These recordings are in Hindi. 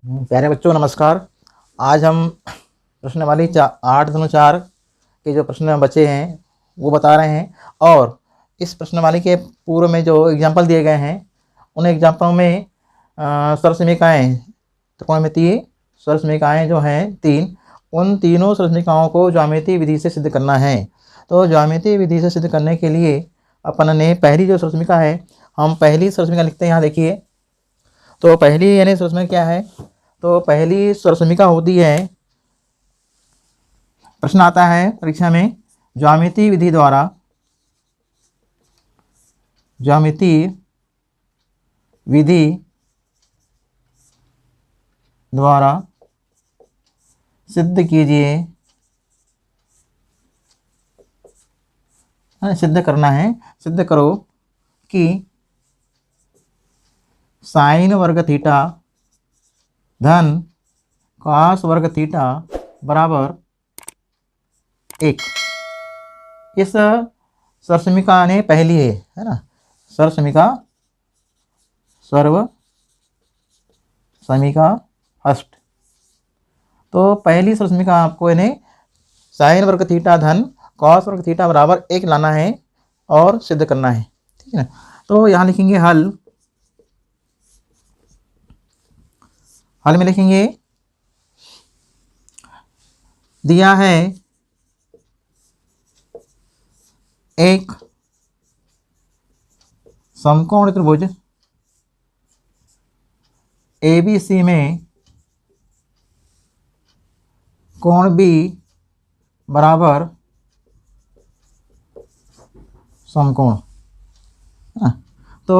प्यारे बच्चों नमस्कार। आज हम प्रश्नवाली 8-4 के जो प्रश्न बचे हैं वो बता रहे हैं, और इस प्रश्नवाली के पूर्व में जो एग्जाम्पल दिए गए हैं उन एग्जाम्पलों में सरसमीकाएँ, त्रिकोणमितीय सरसमीकाएँ जो हैं 3, उन तीनों सरसमीकाओं को ज्यामितीय विधि से सिद्ध करना है। तो ज्यामितीय विधि से सिद्ध करने के लिए अपन ने पहली जो सरसमीका है, हम पहली सरसमीका लिखते हैं। यहाँ देखिए, तो पहली यानी सरसमीका क्या है? तो पहली सरसमीका होती है, प्रश्न आता है परीक्षा में, ज्यामितीय विधि द्वारा सिद्ध कीजिए, सिद्ध करना है, सिद्ध करो कि साइन वर्ग थीटा धन कॉस वर्ग थीटा बराबर 1। इस सरसमीका ने पहली है ना, सरसमीका समीका फर्स्ट। तो पहली सरसमीका आपको इन्हें साइन वर्ग थीटा धन कॉस वर्ग थीटा बराबर 1 लाना है और सिद्ध करना है, ठीक है ना। तो यहाँ लिखेंगे हल में लिखेंगे, दिया है एक समकोण त्रिभुज ABC में कोण B बराबर समकोण। तो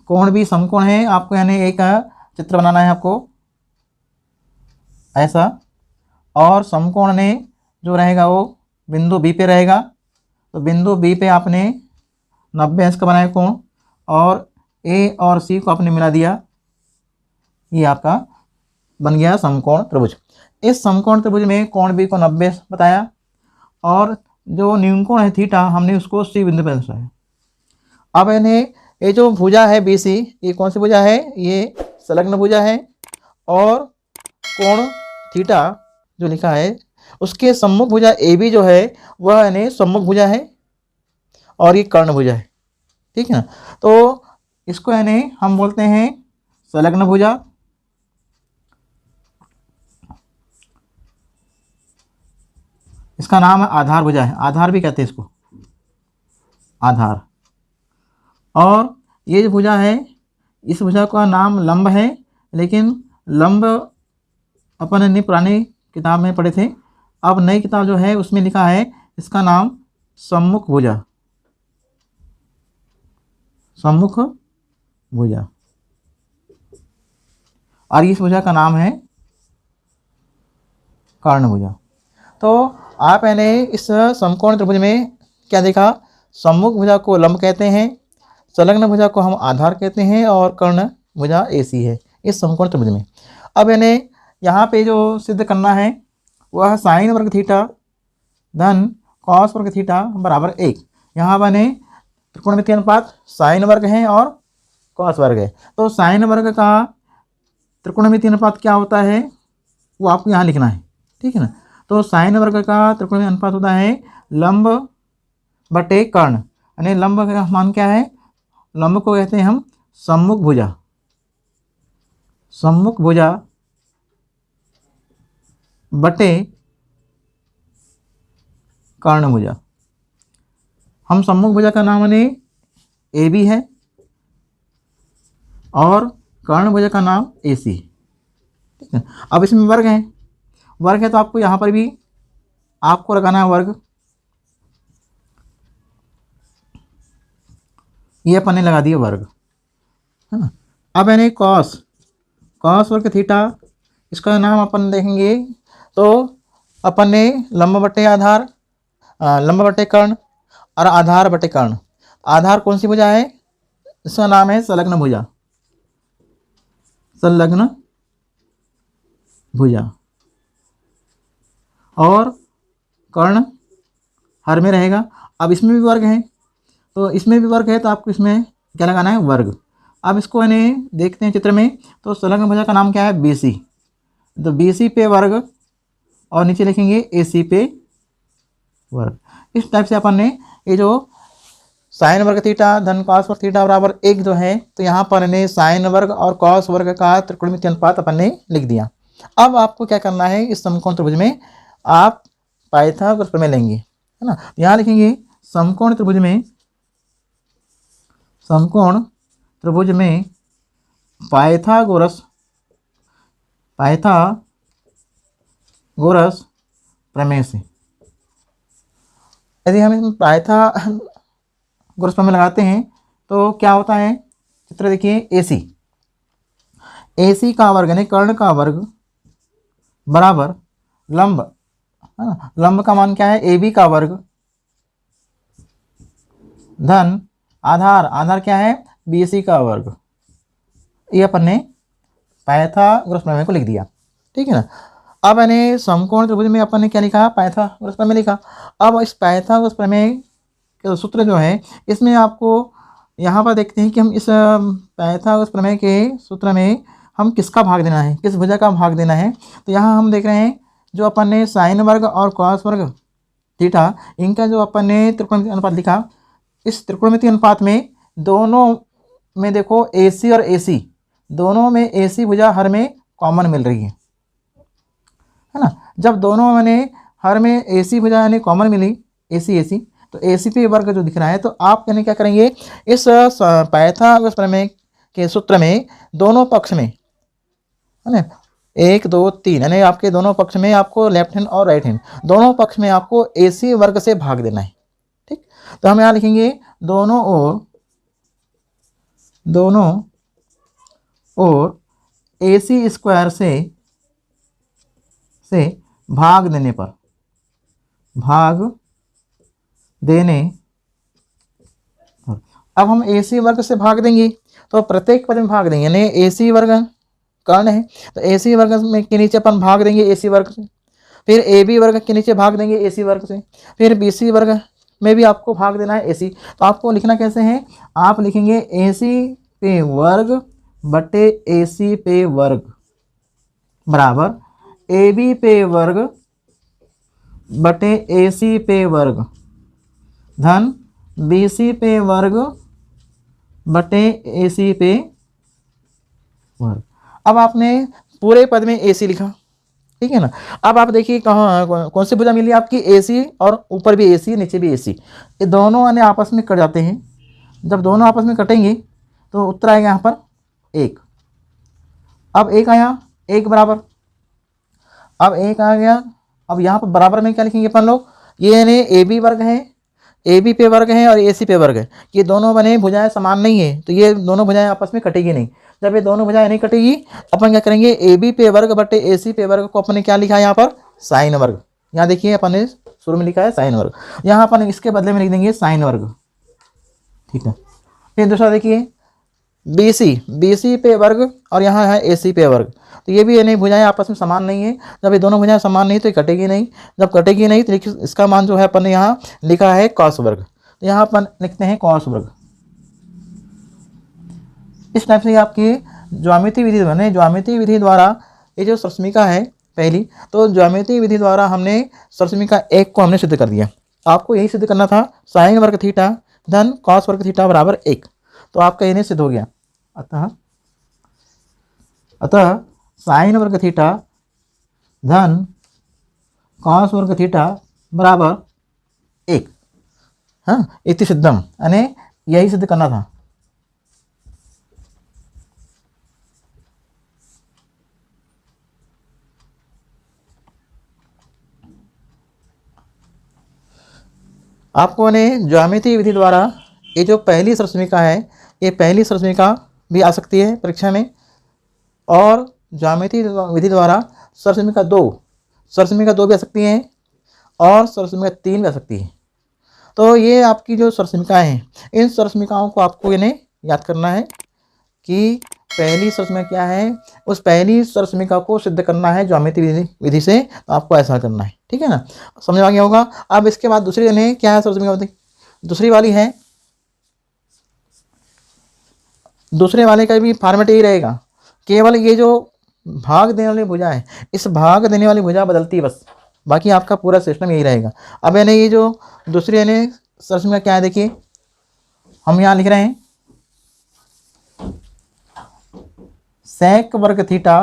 कोण B समकोण है, आपको यानी एक चित्र बनाना है आपको ऐसा, और समकोण ने जो रहेगा वो बिंदु B पे रहेगा। तो बिंदु B पे आपने 90 अंश का बनाया कोण, और A और C को आपने मिला दिया, ये आपका बन गया समकोण त्रिभुज। इस समकोण त्रिभुज में कोण B को 90 बताया, और जो न्यूनकोण है थीटा हमने उसको C बिंदु पर दर्शाया। अब इन्हें ये जो भुजा है BC, ये कौन सी भुजा है? ये संलग्न भुजा है, और कोण थीटा जो लिखा है उसके सम्मुख भुजा AB जो है वह यानी सम्मुख भुजा है, और ये कर्ण भुजा है, ठीक है ना। तो इसको यानी हम बोलते हैं संलग्न भुजा, इसका नाम है आधार भुजा है, आधार भी कहते हैं इसको, आधार। और ये जो भुजा है इस भुजा का नाम लंब है, लेकिन लंब अपन ने पुरानी किताब में पढ़े थे। अब नई किताब जो है उसमें लिखा है इसका नाम सम्मुख भुजा, सम्मुख भुजा, और इस भुजा का नाम है कर्ण भुजा। तो आप यानी इस समकोण त्रिभुज में क्या देखा? सम्मुख भुजा को लंब कहते हैं, संलग्न भुजा को हम आधार कहते हैं, और कर्ण भुजा AC है इस समकोण त्रिभुज में। अब यानी यहाँ पे जो सिद्ध करना है वह साइन वर्ग थीटा धन कॉस वर्ग थीटा बराबर 1। यहाँ बने त्रिकोणमितीय अनुपात साइन वर्ग है और कॉस वर्ग है। तो साइन वर्ग का त्रिकोणमितीय अनुपात क्या होता है वो आपको यहाँ लिखना है, ठीक है ना। तो साइन वर्ग का त्रिकोणमितीय अनुपात होता है लंब बटे कर्ण, यानी लंब का मान क्या है? लंब को कहते हैं हम सम्मुख भुजा, सम्मुख भुजा बटे कर्ण भुजा। हम सम्मुख भुजा का नाम ने AB है और कर्ण भुजा का नाम AC, ठीक है। अब इसमें वर्ग है, वर्ग है तो आपको यहाँ पर भी आपको लगाना है वर्ग, ये अपन ने लगा दिया वर्ग, है ना। अब यानी कॉस वर्ग थीटा, इसका नाम अपन देखेंगे तो अपन ने लंब बटे आधार, लंब बटे कर्ण और आधार बटे कर्ण। आधार कौन सी भुजा है? इसका नाम है संलग्न भुजा, संलग्न भुजा, और कर्ण हर में रहेगा। अब इसमें भी वर्ग है, तो इसमें भी वर्ग है तो आपको इसमें क्या लगाना है? वर्ग। अब इसको यानी देखते हैं चित्र में, तो संलग्न भुजा का नाम क्या है, BC। तो BC पे वर्ग और नीचे लिखेंगे AC पे वर्ग। इस टाइप से अपन ने ये जो साइन वर्ग थीटा धन कॉस वर्ग थीटा बराबर 1 जो है, तो यहाँ पर ने साइन वर्ग और कॉस वर्ग का त्रिकोणमितीय अनुपात अपन ने लिख दिया। अब आपको क्या करना है, इस समकोण त्रिभुज में आप पाइथागोरस प्रमेय लेंगे, है ना। यहाँ लिखेंगे समकोण त्रिभुज में, समकोण त्रिभुज में पाइथागोरस प्रमेय से, यदि हम इसमें पाइथागोरस प्रमेय लगाते हैं तो क्या होता है, चित्र देखिए, AC का वर्ग यानी कर्ण का वर्ग बराबर लंब, है ना, लंब का मान क्या है, AB का वर्ग धन आधार क्या है, BC का वर्ग। ये अपन ने पाइथागोरस प्रमेय को लिख दिया, ठीक है ना। अब मैंने समकोण त्रिभुज में अपन ने क्या लिखा, पाइथागोरस प्रमेय लिखा। अब इस पाइथागोरस प्रमेय के सूत्र जो है, इसमें आपको यहाँ पर देखते हैं कि हम इस पाइथागोरस प्रमेय के सूत्र में हम किसका भाग देना है, किस भुजा का भाग देना है। तो यहाँ हम देख रहे हैं जो अपन ने साइन वर्ग और कॉस वर्ग थीटा, इनका जो अपन ने त्रिकोणमितीय अनुपात लिखा, इस त्रिकोणमितीय अनुपात में दोनों में देखो AC और AC, दोनों में AC भुजा हर में कॉमन मिल रही है ना। जब दोनों मैंने हर में AC भुजा यानी कॉमन मिली, AC तो AC पे वर्ग जो दिख रहा है, तो आप यानी क्या करेंगे, इस पाइथागोरस प्रमेय के सूत्र में दोनों पक्ष में, है ना, 1 2 3 यानी आपके दोनों पक्ष में आपको लेफ्ट हैंड और राइट हैंड दोनों पक्ष में आपको AC वर्ग से भाग देना है, ठीक। तो हम यहाँ लिखेंगे दोनों ओर AC स्क्वायर से भाग देने पर, अब हम AC वर्ग से भाग देंगे तो प्रत्येक पद में भाग देंगे, यानी AC वर्ग कर्ण है तो AC वर्ग में के नीचे अपन भाग देंगे AC वर्ग से, फिर AB वर्ग के नीचे भाग देंगे AC वर्ग से, फिर BC वर्ग में भी आपको भाग देना है AC। तो आपको लिखना कैसे है, आप लिखेंगे AC पे वर्ग बटे AC पे वर्ग बराबर AB पे वर्ग बटे AC पे वर्ग धन BC पे वर्ग बटे AC पे वर्ग। अब आपने पूरे पद में AC लिखा, ठीक है ना। अब आप देखिए कहाँ कौन सी भुजा मिली आपकी, AC और ऊपर भी AC नीचे भी AC, ये दोनों यानी आपस में कट जाते हैं। जब दोनों आपस में कटेंगे तो उत्तर आएगा यहाँ पर 1। अब 1 आया, 1 बराबर, अब 1 आ गया। अब यहाँ पर बराबर में क्या लिखेंगे अपन लोग, ये यानी AB वर्ग है, AB पे वर्ग है और AC पे वर्ग है, ये दोनों बने भुजाएं समान नहीं है, तो ये दोनों भुजाएं आपस में कटेगी नहीं। जब ये दोनों भुजाएं नहीं कटेगी अपन क्या करेंगे, AB पे वर्ग बटे AC पे वर्ग को अपन ने क्या लिखा है यहाँ पर, साइन वर्ग। यहाँ देखिए अपन ने शुरू में लिखा है साइन वर्ग, यहाँ अपन इसके बदले में लिख देंगे साइन वर्ग, ठीक है। फिर दूसरा देखिए BC पे वर्ग और यहाँ है AC पे वर्ग, तो ये भी यानी भुजाएं आपस में समान नहीं है। जब ये दोनों भुजाएं समान नहीं तो ये कटेगी नहीं, जब कटेगी नहीं तो इसका मान जो है अपन ने यहाँ लिखा है कॉस वर्ग, तो यहाँ अपन लिखते हैं कॉस वर्ग। इस टाइप से आपकी ज्यामितीय विधि बने, ज्यामितीय विधि द्वारा ये जो सरसमिका है पहली, तो ज्यामितीय विधि द्वारा हमने सरसमिका 1 को हमने सिद्ध कर दिया। आपको यही सिद्ध करना था, साइन वर्ग थीटा धन कॉस वर्ग थीटा बराबर 1, तो आपका ये सिद्ध हो गया। अतः साइन वर्ग थीटा धन कॉस वर्ग थीटा बराबर 1, हाँ, इति सिद्धम, यानी यही सिद्ध करना था। आपको ने ज्यामितीय विधि द्वारा ये जो पहली सरसमिका है, ये पहली सरसमिका भी आ सकती है परीक्षा में, और ज्यामितीय विधि द्वारा सरसमिका 2 भी आ सकती हैं और सरसमिका 3 भी आ सकती है। तो ये आपकी जो सरसमिकाएँ हैं, इन सरसमिकाओं को आपको इन्हें याद करना है कि पहली सरसमिका क्या है, उस पहली सरसमिका को सिद्ध करना है ज्यामितीय विधि से, तो आपको ऐसा करना है, ठीक है ना, समझ आ गया होगा। अब इसके बाद दूसरी इन्हें क्या है सरसमिका, दूसरी वाली है दूसरे वाले का भी फॉर्मेट यही रहेगा, केवल ये जो भाग देने वाली भुजा है, इस भाग देने वाली भुजा बदलती है बस, बाकी आपका पूरा सिस्टम यही रहेगा। अब यानी ये जो दूसरी यानी सरसमी का क्या है, देखिए हम यहाँ लिख रहे हैं सेक वर्ग थीटा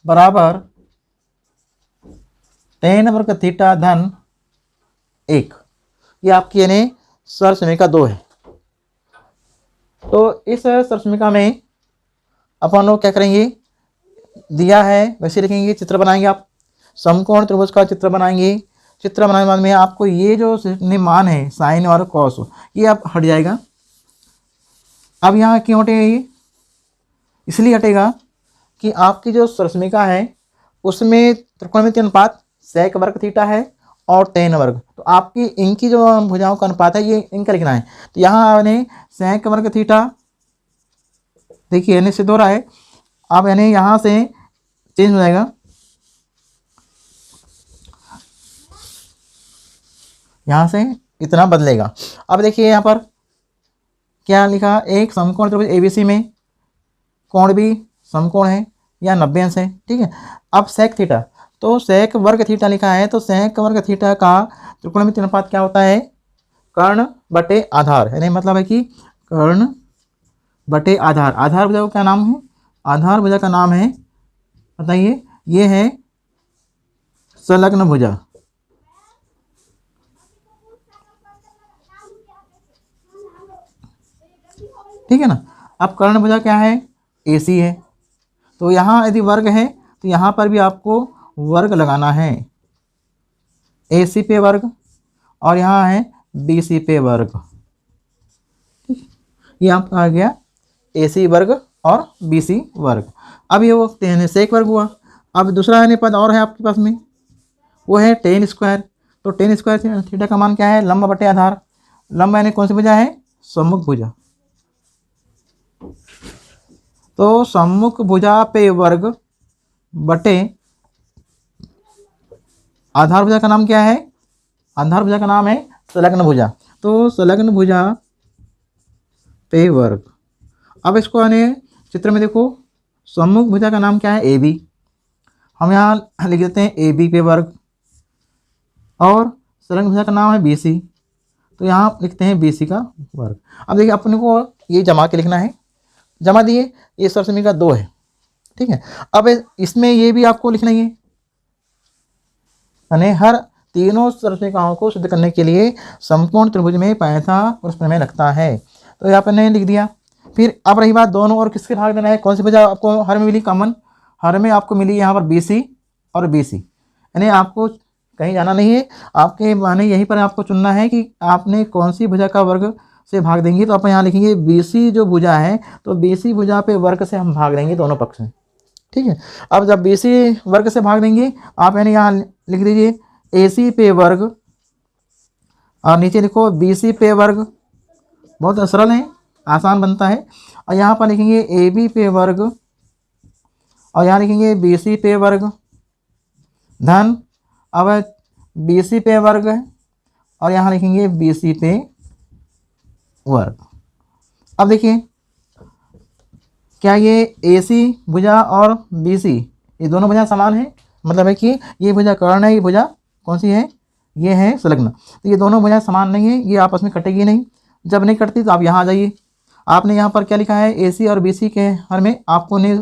बराबर टेन वर्ग थीटा धन 1, ये आपकी यानी सरसमीका 2 है। तो इस सरसमीका में अपन लोग क्या करेंगे, दिया है वैसे लिखेंगे, चित्र बनाएंगे, आप समकोण त्रिभुज का चित्र बनाएंगे। चित्र बनाने के बाद में आपको ये जो मान है साइन और कॉस, ये आप हट जाएगा। अब यहाँ क्यों हटेगा, ये इसलिए हटेगा कि आपकी जो सरसमीका है उसमें त्रिकोणमितीय अनुपात सेक वर्ग थीटा है और टेन वर्ग, तो आपकी इनकी जो भुजाओं का अनुपात है ये इनका लिखना है। तो यहाँ यानी सेक वर्ग थीटा, देखिए यानी सिद्ध हो रहा है। अब यानी यहाँ से चेंज हो जाएगा, यहाँ से इतना बदलेगा। अब देखिए यहाँ पर क्या लिखा, एक समकोण त्रिभुज एबीसी में कोण भी समकोण है या 90 अंश है, ठीक है। अब सेक थीटा, तो सेक वर्ग थीटा लिखा है, तो सेक वर्ग थीटा का त्रिकोणमितीय अनुपात क्या होता है, कर्ण बटे आधार, यानी मतलब है कि कर्ण बटे आधार। आधार भुजा का क्या नाम है, आधार भुजा का नाम है बताइए, ये है संलग्न भुजा। ठीक है ना। अब कर्ण भुजा क्या है, एसी है, तो यहाँ यदि वर्ग है तो यहाँ पर भी आपको वर्ग लगाना है, एसी पे वर्ग और यहाँ है बीसी पे वर्ग। ठीक, ये आपका आ गया एसी वर्ग और बीसी वर्ग। अब ये वो सेक वर्ग हुआ। अब दूसरा है पद और है आपके पास में, वो है टेन स्क्वायर। तो टेन स्क्वायर थीटा का मान क्या है, लंब बटे आधार। लंब यानी कौन सी भुजा है, सम्मुख भुजा। तो सम्मुख भुजा पे वर्ग बटे आधार भुजा का नाम क्या है, आधार भुजा का नाम है संलग्न भुजा। तो संलग्न भुजा पे वर्ग। अब इसको यानी चित्र में देखो, सम्मुख भुजा का नाम क्या है, ए बी, हम यहाँ लिख देते हैं ए बी पे वर्ग, और संलग्न भुजा का नाम है बी सी, तो यहाँ लिखते हैं बी सी का वर्ग। अब देखिए अपने को ये जमा के लिखना है, जमा दिए, ये सरसमीका 2 है, ठीक है। अब इसमें ये भी आपको लिखना ही है, यानी हर तीनों सरसमीकाओं को सिद्ध करने के लिए समकोण त्रिभुज में पाइथागोरस प्रमेय लगता है। तो यहाँ पर लिख दिया। फिर अब रही बात दोनों और किसके भाग देना है, कौन सी भुजा आपको हर में मिली कॉमन, हर में आपको मिली यहाँ पर बी सी और बी सी, यानी आपको कहीं जाना नहीं है, आपके माने यहीं पर आपको चुनना है कि आपने कौन सी भुजा का वर्ग से भाग देंगे। तो आप यहाँ लिखेंगे बीसी जो भुजा है, तो बीसी भुजा पे वर्ग से हम भाग देंगे दोनों पक्ष में, ठीक है। अब जब बीसी वर्ग से भाग देंगे, आप यानी यहाँ लिख दीजिए एसी पे वर्ग और नीचे लिखो बीसी पे वर्ग, बहुत सरल है, आसान बनता है। और यहाँ पर लिखेंगे ए बी पे वर्ग और यहाँ लिखेंगे बी सी पे वर्ग धन, अब बी सी पे वर्ग है और यहाँ लिखेंगे बी सी पे वर्ग। अब देखिए क्या ये ए सी भुजा और बी सी ये दोनों भुजा समान है, मतलब है कि ये भुजा कर्ण है, ये भुजा कौन सी है, ये है संलग्न। तो ये दोनों भुजा समान नहीं है, ये आपस में कटेगी नहीं। जब नहीं कटती तो आप यहाँ आ जाइए, आपने यहाँ पर क्या लिखा है, ए सी और बी सी के हर में आपको ने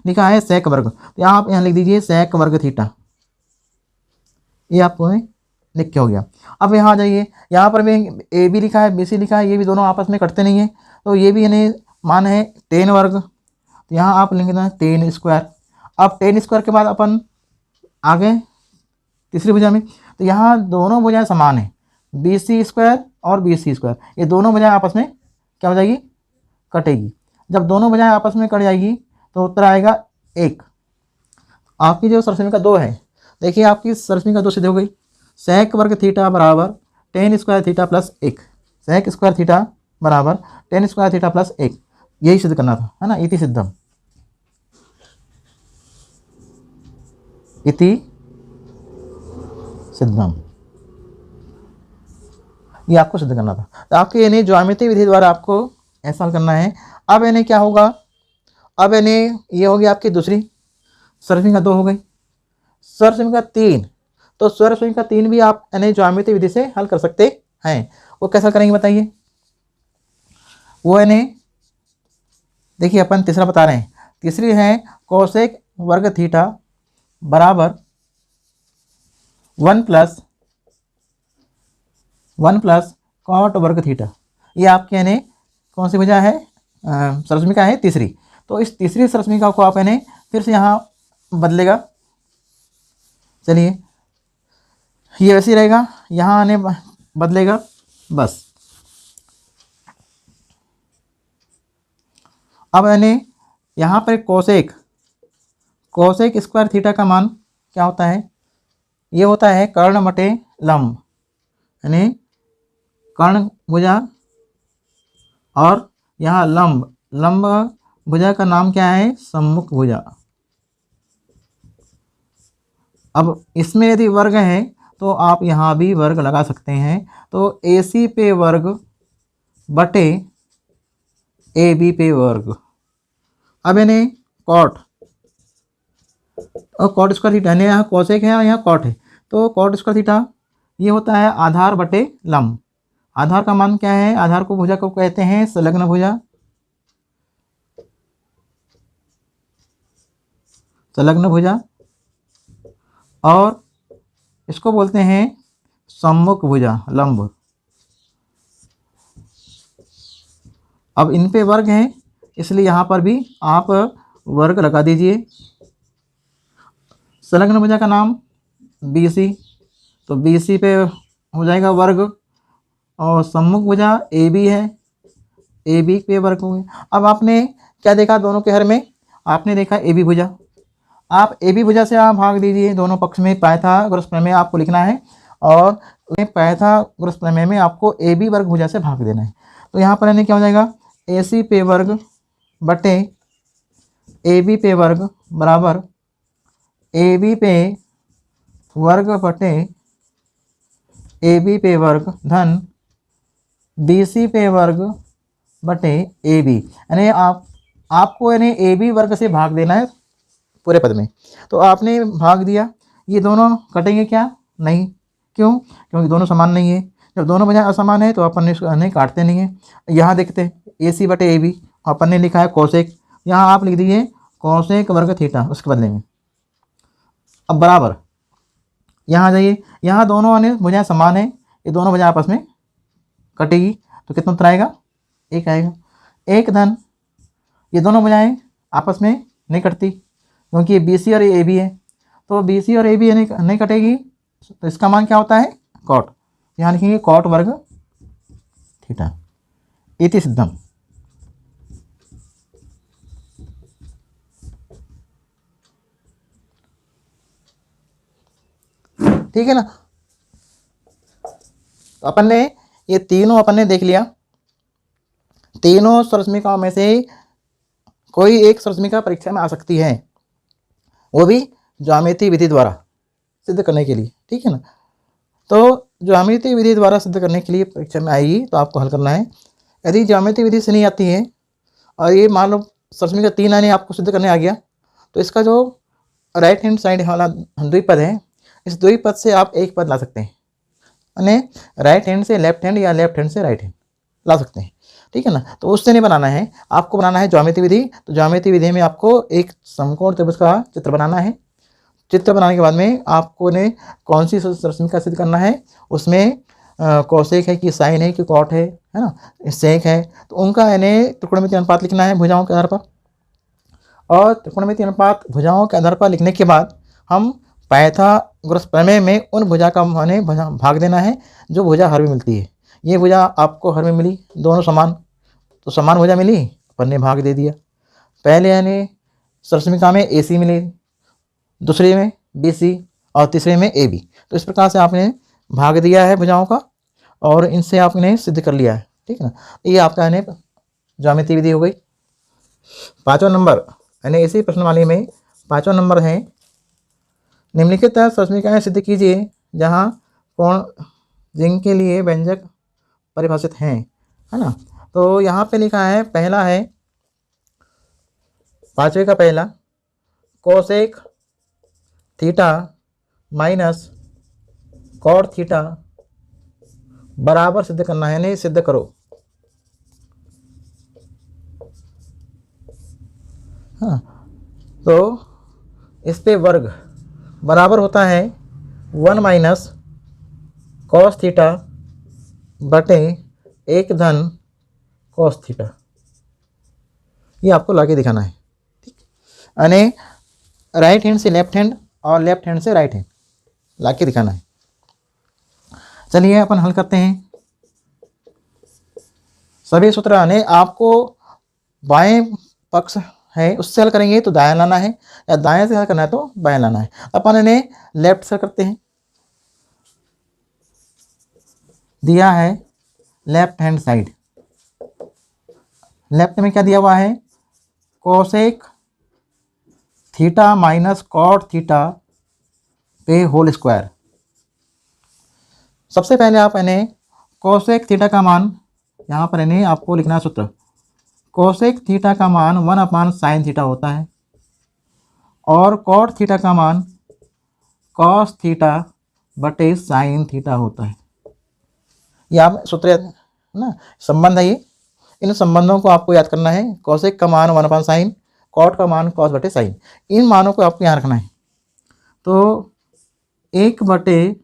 लिखा है सेक वर्ग, तो यहाँ आप यहाँ लिख दीजिए सेक वर्ग थीटा, ये आपको लिख के हो गया। अब यहाँ आ जाइए, यहाँ पर भी ए बी लिखा है, बी सी लिखा है, ये भी दोनों आपस में कटते नहीं है, तो ये भी यानी मान है टेन वर्ग, तो यहाँ आप लिख देना टेन स्क्वायर। अब टेन स्क्वायर के बाद अपन आ गए तीसरी भुजा में, तो यहाँ दोनों भुजाएं समान है, बी सी स्क्वायर और बी सी स्क्वायर, ये दोनों भुजाएं आपस में क्या हो जाएगी, कटेगी। जब दोनों भुजाएं आपस में कट जाएगी तो उत्तर आएगा 1। आपकी जो सरसमीका 2 है, देखिए आपकी सरसमीका 2 सिद्ध हो गई। सेक वर्ग थीटा बराबर tan square theta plus 1, sec square theta बराबर टेन स्क्वायर थीटा प्लस 1, यही सिद्ध करना था, है ना। इति सिद्धम, इति सिद्धम, ये आपको सिद्ध करना था। तो आपके यानी ज्यामितीय विधि द्वारा आपको ऐसा हल करना है। अब यानी क्या होगा, अब यानी ये होगी आपकी दूसरी सरसमिका 2 हो गई, सरसमिका 3। तो सरसमिका 3 भी आप यानी ज्यामितीय विधि से हल कर सकते हैं। वो कैसा करेंगे बताइए। वो यानी देखिए अपन तीसरा बता रहे हैं, तीसरी है कोसेक वर्ग थीटा बराबर 1 प्लस कॉट वर्ग थीटा। ये आपके यानी कौन सी भुजा है, सरसमिका है तीसरी। तो इस तीसरी सरसमिका को आप यानी फिर से यहाँ बदलेगा। चलिए ये वैसे ही रहेगा, यहाँ आने बदलेगा बस। अब यानी यहाँ पर कोसेक स्क्वायर थीटा का मान क्या होता है, ये होता है कर्ण बटे लंब, यानी कर्ण भुजा और यहाँ लंब भुजा का नाम क्या है, सम्मुख भुजा। अब इसमें यदि वर्ग है तो आप यहाँ भी वर्ग लगा सकते हैं। तो AC पे वर्ग बटे AB पे वर्ग। अब यानी कॉट स्क्वायर थीटा, यानी यहाँ कोसेक है और यहाँ कॉट है, तो कॉट स्क्वायर थीटा ये होता है आधार बटे लंब। आधार का मान क्या है, आधार को भुजा को कहते हैं संलग्न भुजा, और इसको बोलते हैं सम्मुख भुजा लंब। अब इन पे वर्ग है इसलिए यहाँ पर भी आप वर्ग लगा दीजिए। संलग्न भुजा का नाम BC, तो BC पे हो जाएगा वर्ग, और सम्मुख भुजा AB है, AB पे वर्ग हो गए। अब आपने क्या देखा दोनों के हर में, आपने देखा AB भुजा, आप AB भुजा से आप भाग दीजिए दोनों पक्ष में। पाइथागोरस प्रमेय आपको लिखना है और पाइथागोरस प्रमेय में आपको AB वर्ग भुजा से भाग देना है। तो यहाँ पर यानी क्या हो जाएगा, AC पे वर्ग बटे AB पे वर्ग बराबर AB पे वर्ग बटे AB पे वर्ग धन BC पे वर्ग बटे AB। यानी आपको यानी AB वर्ग से भाग देना है पूरे पद में। तो आपने भाग दिया, ये दोनों कटेंगे क्या, नहीं, क्यों, क्योंकि दोनों समान नहीं है। जब दोनों बजाय असमान है तो अपन ने इसको नहीं काटते नहीं है। यहाँ देखते हैं AC बटे AB, अपन ने लिखा है कोसेक, यहाँ आप लिख दीजिए कोसेक वर्ग थीटा उसके बदले में। अब बराबर यहाँ जाइए, यहाँ दोनों अन्य भुजाएं समान है, ये दोनों भुजाएं आपस में कटेगी तो कितना उत्तर आएगा, 1 आएगा। 1 धन ये दोनों भुजाएं आपस में नहीं कटती क्योंकि ये BC और ये AB है, तो BC और AB नहीं कटेगी, तो इसका मान क्या होता है, कॉट। यहाँ लिखेंगे कॉट वर्ग थीटा, इति सिद्धम। ठीक है ना। तो अपन ने ये तीनों अपन ने देख लिया। तीनों सरसमिकाओं में से कोई एक सरसमिका परीक्षा में आ सकती है, वो भी ज्यामितीय विधि द्वारा सिद्ध करने के लिए। ठीक है ना। तो ज्यामितीय विधि द्वारा सिद्ध करने के लिए परीक्षा में आएगी तो आपको हल करना है। यदि ज्यामितीय विधि से नहीं आती है और ये मान लो सरसमिका 3 आने आपको सिद्ध करने आ गया, तो इसका जो राइट हैंड साइड वाला द्विपद है, इस द्विपद से आप एक पद ला सकते हैं, यानी राइट हैंड से लेफ्ट हैंड या लेफ्ट हैंड से राइट हैंड ला सकते हैं। ठीक है ना। तो उससे नहीं बनाना है, आपको बनाना है ज्यामितीय विधि। तो ज्यामितीय विधि में आपको एक समकोण त्रिभुज का चित्र बनाना है। चित्र बनाने के बाद में आपको ने कौन सी सरसमिका सिद्ध करना है, उसमें कोसेक है कि साइन है कि कॉट है ना, सेक है, तो उनका यानी त्रिकोणमितीय अनुपात लिखना है भुजाओं के आधार पर। और त्रिकोणमितीय अनुपात भुजाओं के आधार पर लिखने के बाद हम पाइथागोरस प्रमेय में उन भुजा का माने भाग देना है जो भुजा हर में मिलती है। ये भुजा आपको हर में मिली, दोनों समान, तो समान भुजा मिली, अपन ने भाग दे दिया। पहले यानी सरसमिका में AC मिली, दूसरे में BC और तीसरे में AB। तो इस प्रकार से आपने भाग दिया है भुजाओं का और इनसे आपने सिद्ध कर लिया है। ठीक है ना। ये आपका यानी ज्यामितीय विधि हो गई। 5वां नंबर यानी इसी प्रश्नवाली में 5वां नंबर है, निम्नलिखित सरसमिकाएं सिद्ध कीजिए जहाँ कोण जिनके लिए व्यंजक परिभाषित हैं, है ना। तो यहाँ पे लिखा है, पहला है 5वें का पहला cosec theta minus cot theta बराबर सिद्ध करना है, नहीं सिद्ध करो। हाँ, तो इस पे वर्ग बराबर होता है 1 माइनस कॉस थीटा बटे 1 धन कॉस थीटा। ये आपको लाके दिखाना है, ठीक। यानी राइट हैंड से लेफ्ट हैंड और लेफ्ट हैंड से राइट हैंड लाके दिखाना है। चलिए अपन हल करते हैं। सभी सूत्र आने आपको बाएं पक्ष है उससे हल करेंगे तो दायां लाना है, या दाएं से हल करना है तो बाएं लाना है। अपन इन्हें लेफ्ट से करते हैं। दिया है लेफ्ट हैंड साइड, लेफ्ट में क्या दिया हुआ है, cosec theta minus cot theta पे होल स्क्वायर। सबसे पहले आप इन्हें कोसेक थीटा का मान, यहाँ पर इन्हें आपको लिखना है सूत्र, कोसेक थीटा का मान 1 साइन थीटा होता है और कॉट थीटा का मान कॉस थीटा बटे साइन थीटा होता है। ये आप सूत्र ना, संबंध है ये। इन संबंधों को आपको याद करना है। कोसेक का मान 1 साइन, कॉट का मान कॉस बटे साइन, इन मानों को आपको यहाँ रखना है। तो 1 बटे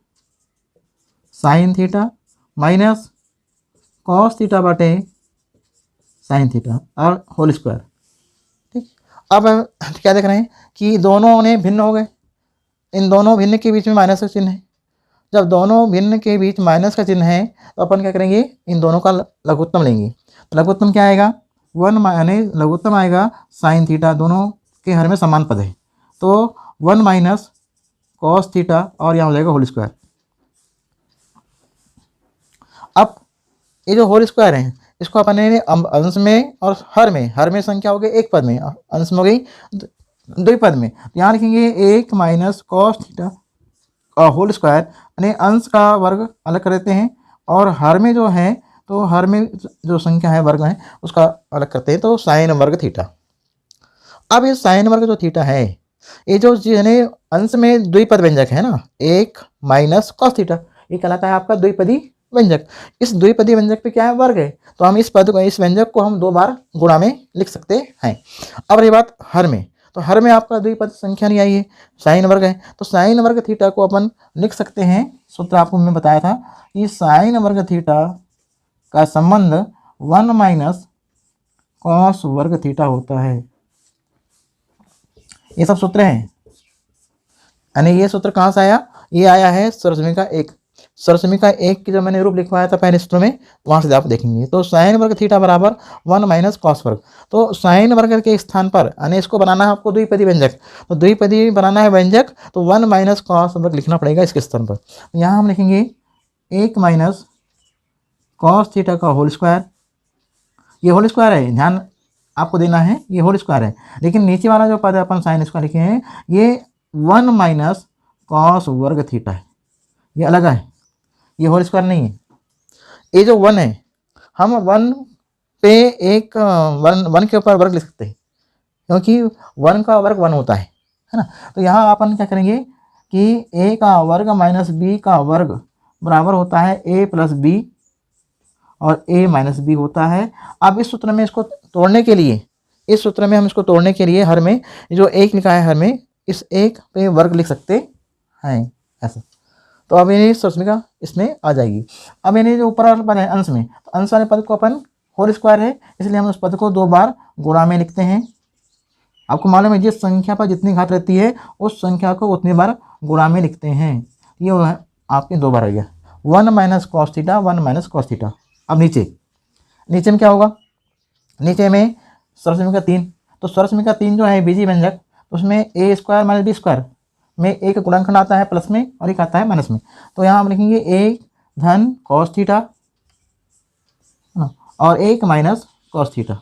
sine theta minus cos theta बटे साइन थीटा और होल स्क्वायर, ठीक। अब क्या देख रहे हैं कि दोनों ने भिन्न हो गए। इन दोनों भिन्न के बीच में माइनस का चिन्ह है। जब दोनों भिन्न के बीच माइनस का चिन्ह है तो अपन क्या करेंगे, इन दोनों का लघुत्तम लेंगे। तो लघुत्तम क्या आएगा, 1 यानी लघुत्तम आएगा साइन थीटा, दोनों के हर में समान पद है, तो 1 माइनस कॉस थीटा और यहाँ हो जाएगा होल स्क्वायर। अब ये जो होल स्क्वायर है इसको अपन ने अंश में और हर में संख्या हो गई एक पद में, अंश में हो गई द्विपद में। यहाँ लिखेंगे 1 माइनस कॉस थीटा और होल स्क्वायर, यानी अंश का वर्ग अलग कर देते हैं और हर में जो है, तो हर में जो संख्या है वर्ग है उसका अलग करते हैं, तो साइन वर्ग थीटा। अब ये साइन वर्ग जो थीटा है, ये जो यानी अंश में द्विपद व्यंजक है ना, 1 माइनस कॉस थीटा, ये कहलाता है आपका द्विपदी व्यंजक। इस द्विपदी व्यंजक पे क्या है, वर्ग है, तो हम इस पद को, इस व्यंजक को हम 2 बार गुणा में लिख सकते हैं। अब रही बात हर में, तो हर में आपका द्विपद संख्या नहीं आई है, साइन वर्ग है, तो साइन वर्ग थीटा को अपन लिख सकते हैं। सूत्र आपको मैं बताया था कि साइन वर्ग थीटा का संबंध 1 माइनस कॉस वर्ग थीटा होता है। ये सब सूत्र हैं। यानी ये सूत्र कहाँ से आया, ये आया है सरसमीका 1। सरसमीका 1 की जो मैंने रूप लिखवाया था पहले सूत्र में, वहाँ से आप देखेंगे। तो साइन वर्ग थीटा बराबर 1 माइनस कॉस वर्ग। तो साइन वर्ग के स्थान पर, यानी इसको बनाना है आपको द्विपदी व्यंजक, तो द्विपदी बनाना है व्यंजक, तो 1 माइनस कॉस वर्ग लिखना पड़ेगा इसके स्थान पर। तो यहाँ हम लिखेंगे 1 माइनस कॉस थीटा का होल स्क्वायर। ये होल स्क्वायर है, ध्यान आपको देना है, ये होल स्क्वायर है। लेकिन नीचे वाला जो पद है अपन साइन इसका लिखे हैं, ये 1 माइनस कॉस वर्ग थीटा है, ये अलग है, ये होल स्क्वायर नहीं है। ये जो 1 है, हम 1 पे एक 1 के ऊपर वर्ग लिख सकते हैं, क्योंकि 1 का वर्ग 1 होता है ना। तो यहाँ अपन क्या करेंगे कि a का वर्ग माइनस b का वर्ग बराबर होता है a प्लस बी और a माइनस बी होता है। अब इस सूत्र में इसको तोड़ने के लिए, इस सूत्र में हम इसको तोड़ने के लिए हर में जो 1 लिखा है, हर में इस 1 पे वर्ग लिख सकते हैं ऐसा। तो अब ये सरसमीका इसमें आ जाएगी। अब यानी जो ऊपर वाला पद है अंश में, तो अंश वाले पद को अपन होल स्क्वायर है, इसलिए हम उस पद को 2 बार गुणा में लिखते हैं। आपको मालूम है जिस संख्या पर जितनी घात रहती है उस संख्या को उतनी बार गुणा में लिखते हैं। ये आपके 2 बार आ गया, 1 minus cos theta, 1 minus cos theta. अब नीचे में क्या होगा, नीचे में सरसमीका 3। तो सरसमीका 3 जो है बीजी व्यंजक, उसमें a square minus B square में एक गुणनखंड आता है प्लस में और एक आता है माइनस में। तो यहाँ हम लिखेंगे 1 धन कॉस थीटा और 1 माइनस कॉस थीटा।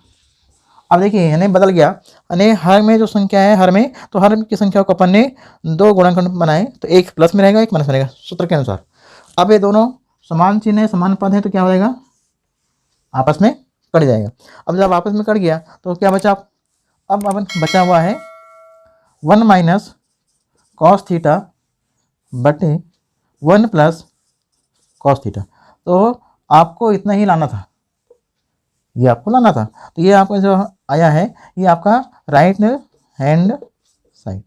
अब देखिए यानी बदल गया, यानी हर में जो संख्या है, हर में, तो हर की संख्या को अपन ने 2 गुणनखंड बनाए, तो एक प्लस में रहेगा, एक माइनस में रहेगा सूत्र के अनुसार। अब ये दोनों समान चिन्ह है, समान पद है, तो क्या हो जाएगा, आपस में कट जाएगा। अब जब आपस में कट गया तो क्या बचा, अब अपन बचा हुआ है 1 माइनस कॉस थीटा बटे 1 प्लस कॉस थीटा। तो आपको इतना ही लाना था, ये आपको लाना था। तो ये आपका जो आया है ये आपका राइट हैंड साइड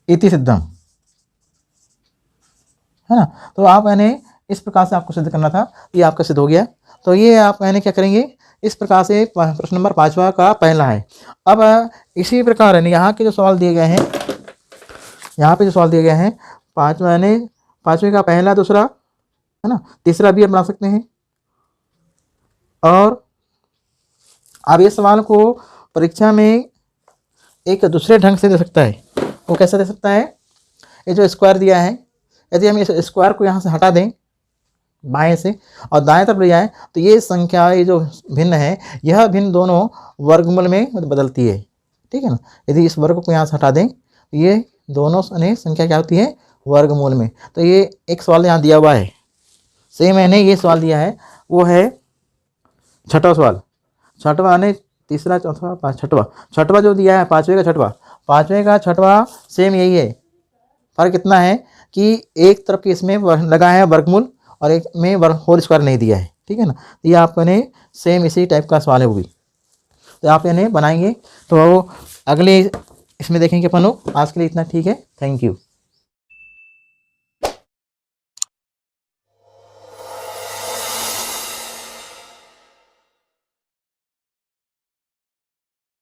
इति सिद्धम, है ना। तो आप यानी इस प्रकार से आपको सिद्ध करना था, ये आपका सिद्ध हो गया। तो ये आप यानी क्या करेंगे, इस प्रकार से प्रश्न नंबर 5वां का पहला है। अब इसी प्रकार यानी यहाँ के जो सवाल दिए गए हैं, यहाँ पे जो सवाल दिए गए हैं 5वां यानी 5वें का पहला दूसरा, है ना, तीसरा भी आप बना सकते हैं। और आप ये सवाल को परीक्षा में एक दूसरे ढंग से दे सकता है। वो कैसे दे सकता है, ये जो स्क्वायर दिया है, यदि हम इस स्क्वायर को यहाँ से हटा दें बाएं से और दाएं तरफ ले जाएं तो ये संख्या, ये जो भिन्न है, यह भिन्न दोनों वर्गमूल में बदलती है, ठीक है ना। यदि इस वर्ग को यहाँ से हटा दें तो ये दोनों संख्या क्या होती है, वर्गमूल में। तो ये एक सवाल यहाँ दिया हुआ है, सेम मैंने ये सवाल दिया है, वो है छठवां सवाल। छठवां यानी तीसरा चौथा पाँच छठवां जो दिया है 5वें का छठवां सेम यही है। फर्क इतना है कि एक तरफ के इसमें लगा है वर्गमूल और एक में होल स्क्वायर नहीं दिया है, ठीक है ना। तो ये आपने सेम इसी टाइप का सवाल है वो भी, तो आप यानी बनाएंगे। तो अगले इसमें देखेंगे अपन लोग। आज के लिए इतना ठीक है, थैंक यू।